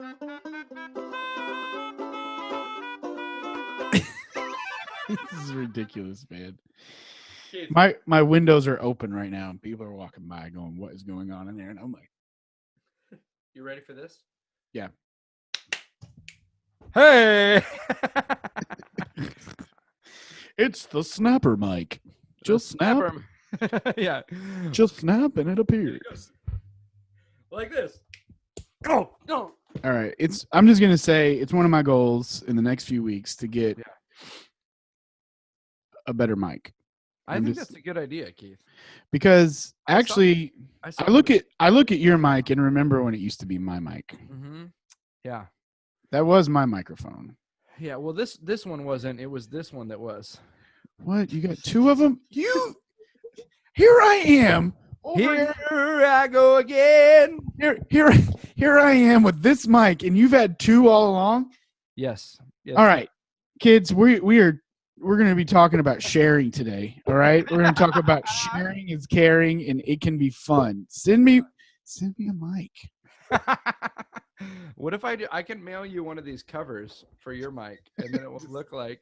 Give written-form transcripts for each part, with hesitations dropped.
This is ridiculous, man. Keith, My windows are open right now, and people are walking by, going, "What is going on in there?" And I'm like, you ready for this? "Yeah." Hey! It's the snapper mic. Just snap. Yeah. Just snap, and it Here appears. it goes. Like this. Oh, no. All right. I'm just gonna say it's one of my goals in the next few weeks to get a better mic. I think that's a good idea, Keith. Because actually, I I look at your mic and remember when it used to be my mic. Mm-hmm. Yeah. That was my microphone. Yeah. Well, this one wasn't. It was this one that was. What? You got two of them? Here I am. Here I go again. Here I am with this mic, and you've had two all along. Yes. All right, kids, we're going to be talking about sharing today. All right, we're going to talk about sharing is caring, and it can be fun. Send me a mic. What if I do? I can mail you one of these covers for your mic, and then it will look like.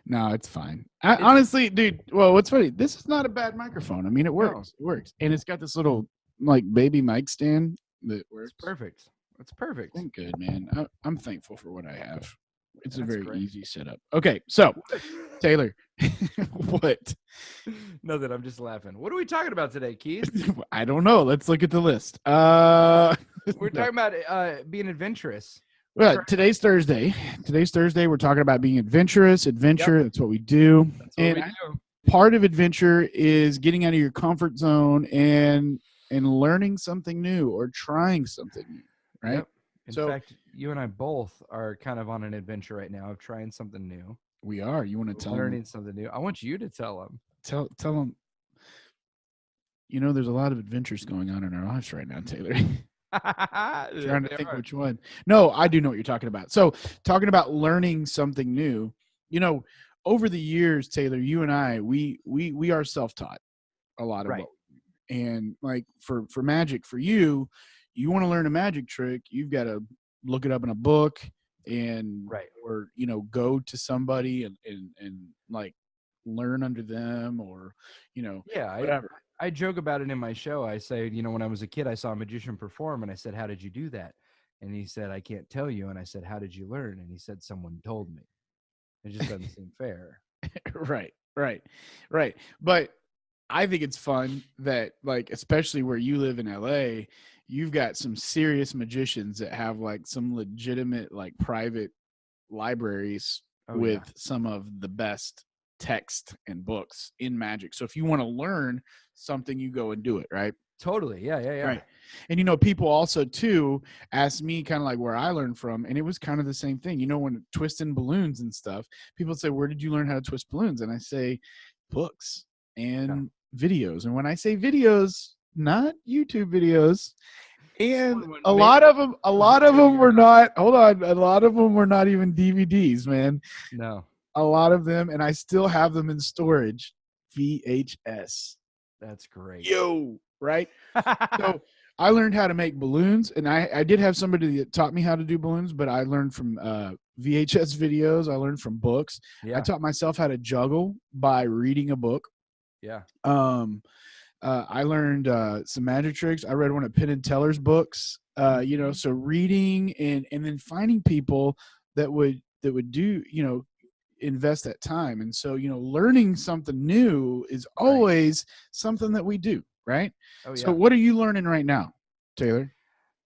No, it's fine. Honestly, dude. Well, what's funny? This is not a bad microphone. I mean, it works. It works, and it's got this little like baby mic stand that works. It's perfect. It's perfect. I'm good, man. I'm thankful for what I have. It's a very great. easy setup. Okay, so Taylor, what? Nothing. I'm just laughing. What are we talking about today, Keith? I don't know. Let's look at the list. We're talking about being adventurous. Well, today's Thursday. We're talking about being adventurous. Adventure. Yep. That's what we do. That's what we do. Part of adventure is getting out of your comfort zone and learning something new or trying something new, right? Yep. In fact, you and I both are kind of on an adventure right now of trying something new. We are. You want to tell them? Learning something new. I want you to tell them. Tell them. You know, there's a lot of adventures going on in our lives right now, Taylor. Trying to think which one. No, I do know what you're talking about. So talking about learning something new, you know, over the years, Taylor, you and I, we are self-taught a lot of what, and like for magic, for you want to learn a magic trick, you've got to look it up in a book and or go to somebody and like learn under them, or whatever. I joke about it in my show. I say, when I was a kid, I saw a magician perform, and I said, "How did you do that?" And he said, "I can't tell you." And I said, "How did you learn?" And he said, "Someone told me." It just doesn't seem fair. Right. But I think it's fun that, like, especially where you live in LA, you've got some serious magicians that have like some legitimate like private libraries with some of the best text and books in magic. So if you want to learn something, you go and do it, right? Totally. Yeah. Right. And people also too ask me kind of like where I learned from, and it was kind of the same thing. When twisting balloons and stuff, people say, "Where did you learn how to twist balloons?" And I say, books and videos. And when I say videos, not YouTube videos. And a lot of them were not. Hold on, a lot of them were not even DVDs, man. No. A lot of them, and I still have them in storage. VHS. That's great. Right? So I learned how to make balloons, and I did have somebody that taught me how to do balloons, but I learned from VHS videos. I learned from books. Yeah. I taught myself how to juggle by reading a book. Yeah. I learned some magic tricks. I read one of Penn and Teller's books. So reading and then finding people that would do, invest that time. And so, learning something new is always something that we do, right? Oh, yeah. So what are you learning right now, Taylor?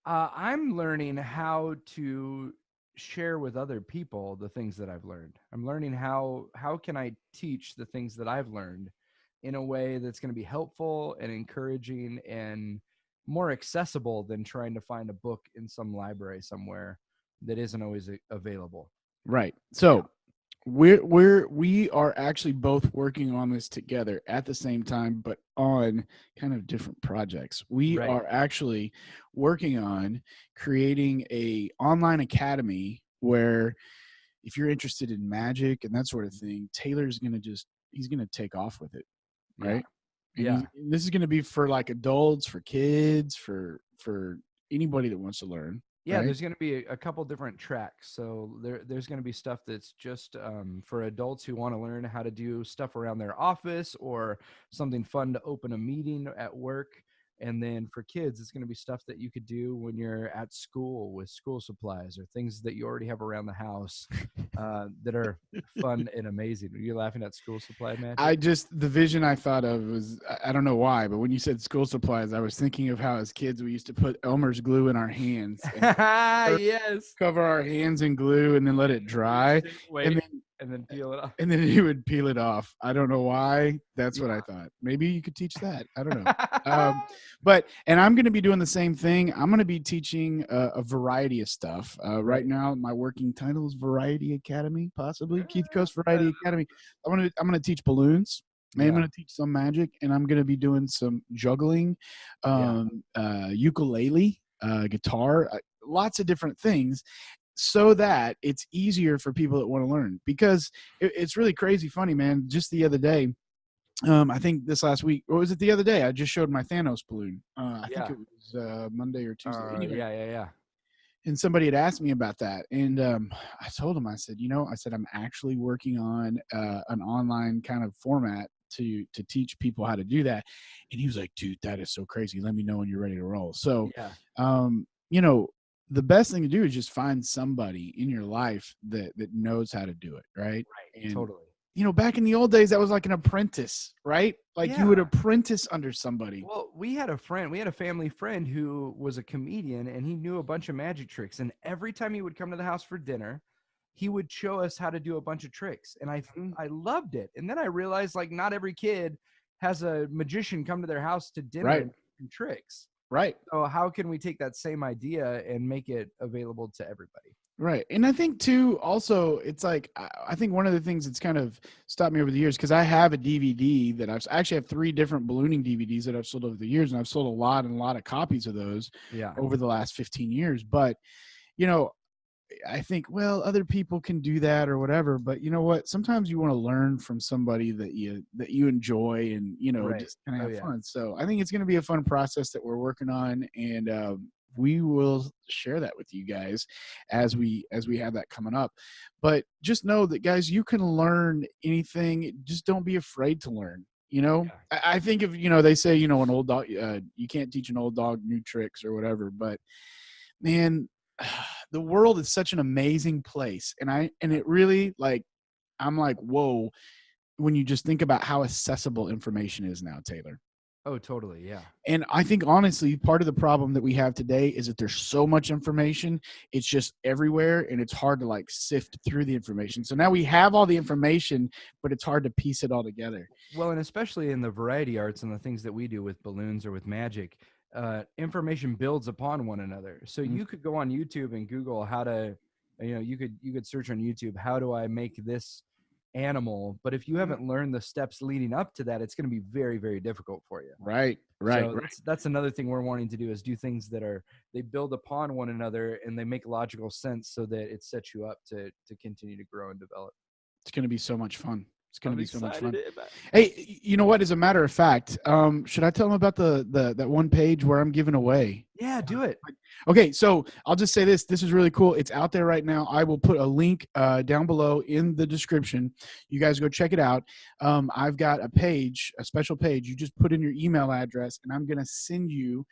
I'm learning how to share with other people the things that I've learned. I'm learning how can I teach the things that I've learned in a way that's going to be helpful and encouraging and more accessible than trying to find a book in some library somewhere that isn't always available. Right. So we are actually both working on this together at the same time, but on kind of different projects. We are actually working on creating a online academy where if you're interested in magic and that sort of thing, Taylor's going to he's going to take off with it. Right. Yeah. And this is going to be for like adults, for kids, for anybody that wants to learn. Yeah, Right? there's going to be a couple different tracks. So there's going to be stuff that's just for adults who want to learn how to do stuff around their office or something fun to open a meeting at work. And then for kids, it's going to be stuff that you could do when you're at school with school supplies or things that you already have around the house that are fun and amazing. Are you laughing at school supply magic? The vision I thought of was, I don't know why, but when you said school supplies, I was thinking of how as kids we used to put Elmer's glue in our hands and Yes. cover our hands in glue and then let it dry. Wait, and then peel it off. And then he would peel it off. I don't know why. That's what I thought. Maybe you could teach that. I don't know. And I'm going to be doing the same thing. I'm going to be teaching a variety of stuff. Right now, my working title is Variety Academy, possibly Keith Coast Variety Academy. I'm going to teach balloons. I'm going to teach some magic, and I'm going to be doing some juggling, ukulele, guitar, lots of different things, so that it's easier for people that want to learn. Because it's really crazy funny, man. Just the other day, I think this last week, or was it the other day? I just showed my Thanos balloon. I think it was Monday or Tuesday. Anyway, yeah. And somebody had asked me about that, and I told him, I said, I'm actually working on an online kind of format to teach people how to do that. And he was like, dude, that is so crazy. Let me know when you're ready to roll. So, the best thing to do is just find somebody in your life that knows how to do it. Right. And, totally. Back in the old days, that was like an apprentice, right? Like you would apprentice under somebody. Well, we had a family friend who was a comedian, and he knew a bunch of magic tricks. And every time he would come to the house for dinner, he would show us how to do a bunch of tricks. And I loved it. And then I realized, like, not every kid has a magician come to their house to dinner and do tricks. Right. So how can we take that same idea and make it available to everybody? Right. And I think too, also, it's like, I think one of the things that's kind of stopped me over the years, because I have a DVD that I actually have 3 different ballooning DVDs that I've sold over the years, and I've sold a lot of copies of those over the last 15 years. But, I think, well, other people can do that or whatever, but you know what? Sometimes you want to learn from somebody that you enjoy and, just kind of have fun. So I think it's going to be a fun process that we're working on, and we will share that with you guys as we have that coming up. But just know that, guys, you can learn anything. Just don't be afraid to learn. I think of, they say, an old dog, you can't teach an old dog new tricks or whatever, but man, the world is such an amazing place. And it really, like, I'm like, whoa, when you just think about how accessible information is now, Taylor. Oh, totally. Yeah. And I think, honestly, part of the problem that we have today is that there's so much information. It's just everywhere, and it's hard to, like, sift through the information. So now we have all the information, but it's hard to piece it all together. Well, and especially in the variety arts and the things that we do with balloons or with magic, information builds upon one another. So you could go on YouTube and Google how to, you could search on YouTube, how do I make this animal? But if you haven't learned the steps leading up to that, it's going to be very, very difficult for you. Right. So that's another thing we're wanting to do, is do things that they build upon one another and they make logical sense, so that it sets you up to continue to grow and develop. It's going to be so much fun. It's going to be so much fun. Hey, you know what? As a matter of fact, should I tell them about that one page where I'm giving away? Yeah, do it. Okay, so I'll just say this. This is really cool. It's out there right now. I will put a link down below in the description. You guys go check it out. I've got a special page. You just put in your email address, and I'm going to send you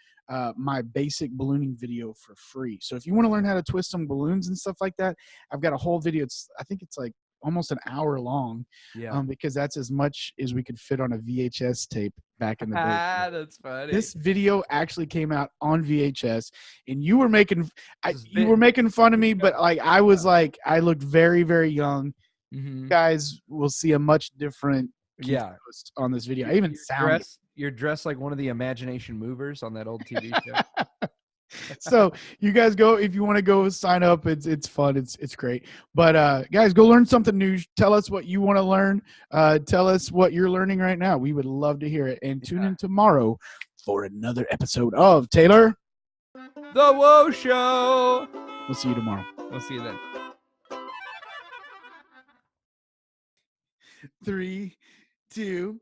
my basic ballooning video for free. So if you want to learn how to twist some balloons and stuff like that, I've got a whole video. I think it's like almost an hour long, because that's as much as we could fit on a VHS tape back in the day. That's funny. This video actually came out on VHS, and you were making fun of me, but like I looked very, very young. You guys will see a much different on this video. I even you're dressed like one of the Imagination Movers on that old TV show. So you guys go, if you want to go sign up. It's fun. It's great. But guys, go learn something new. Tell us what you want to learn. Tell us what you're learning right now. We would love to hear it. And tune in tomorrow for another episode of Taylor The Whoa Show. We'll see you tomorrow. We'll see you then. 3, 2